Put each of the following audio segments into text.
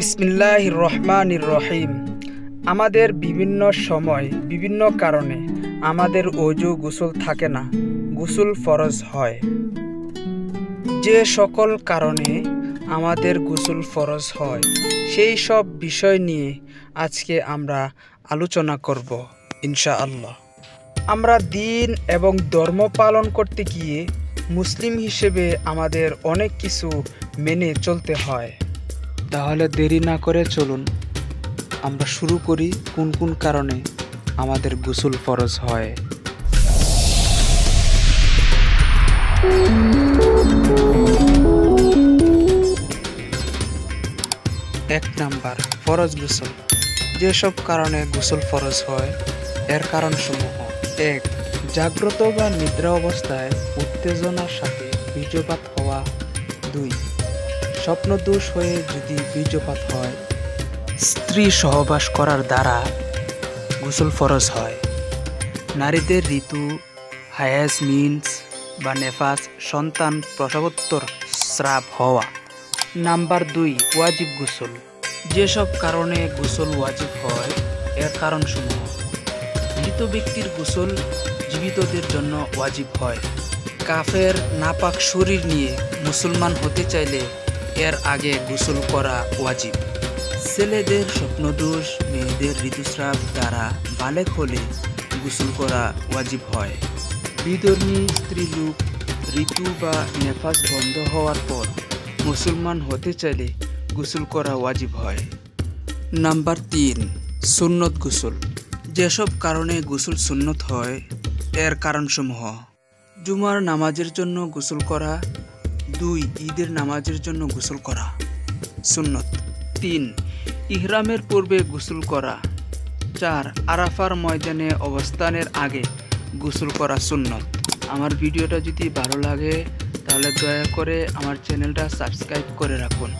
বিসমিল্লাহির রহমানির রহিম। আমাদের বিভিন্ন সময় বিভিন্ন কারণে আমাদের ওযু গোসল থাকে না, গোসল ফরজ হয়। যে সকল কারণে আমাদের গোসল ফরজ হয় সেই সব বিষয় নিয়ে আজকে আমরা আলোচনা করব ইনশাআল্লাহ। আমরা দিন এবং ধর্ম পালন করতে গিয়ে মুসলিম হিসেবে আমাদের অনেক কিছু মেনে চলতে হয়। তাহলে দেরি না করে চলুন আমরা শুরু করি কোন কোন কারণে আমাদের গোসল ফরজ হয়। 1 নাম্বার, ফরজ গোসল। যেসব কারণে গোসল ফরজ হয় এর কারণসমূহ: 1. জাগ্রত বা নিদ্রা অবস্থায় উত্তেজনার সাথে বীর্যপাত হওয়া। 2. স্বপ্নদোষ হয়ে যদি বীর্যপাত হয়। স্ত্রী সহবাস করার দ্বারা গোসল ফরজ হয়। নারীদের ঋতু, হায়াজ মিন্স বা নেফাস, সন্তান প্রসবোত্তর স্রাব হওয়া। নাম্বার 2, ওয়াজিব গোসল। যেসব কারণে গোসল ওয়াজিব হয় এর কারণসমূহ: মৃত ব্যক্তির গোসল জীবিতদের জন্য ওয়াজিব হয়। কাফের নাপাক শরীর নিয়ে মুসলমান হতে চাইলে এর আগে গোসল করা ওয়াজিব। ছেলেদের স্বপ্নদোষ, মেয়েদের ঋতুস্রাব দ্বারা বালেগ হলে গোসল করা ওয়াজিব হয়। বিধর্মী স্ত্রীলোক ঋতু বা নেফাস বন্ধ হওয়ার পর মুসলমান হতে চাইলে গোসল করা ওয়াজিব হয়। নাম্বার 3, সুন্নত গোসল। যেসব কারণে গোসল সুন্নত হয় এর কারণসমূহ: জুমার নামাজের জন্য গোসল করা। 2. ঈদের নামাজের জন্য গোসল করা সুন্নত। 3. ইহরামের পূর্বে গোসল করা। 4. আরাফার ময়দানে অবস্থানের আগে গোসল করা সুন্নত। আমার ভিডিওটা যদি ভালো লাগে তাহলে দয়া করে আমার চ্যানেলটা সাবস্ক্রাইব করে রাখুন।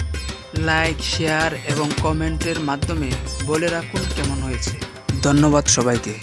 লাইক, শেয়ার এবং কমেন্টের মাধ্যমে বলে রাখুন কেমন হয়েছে। ধন্যবাদ সবাইকে।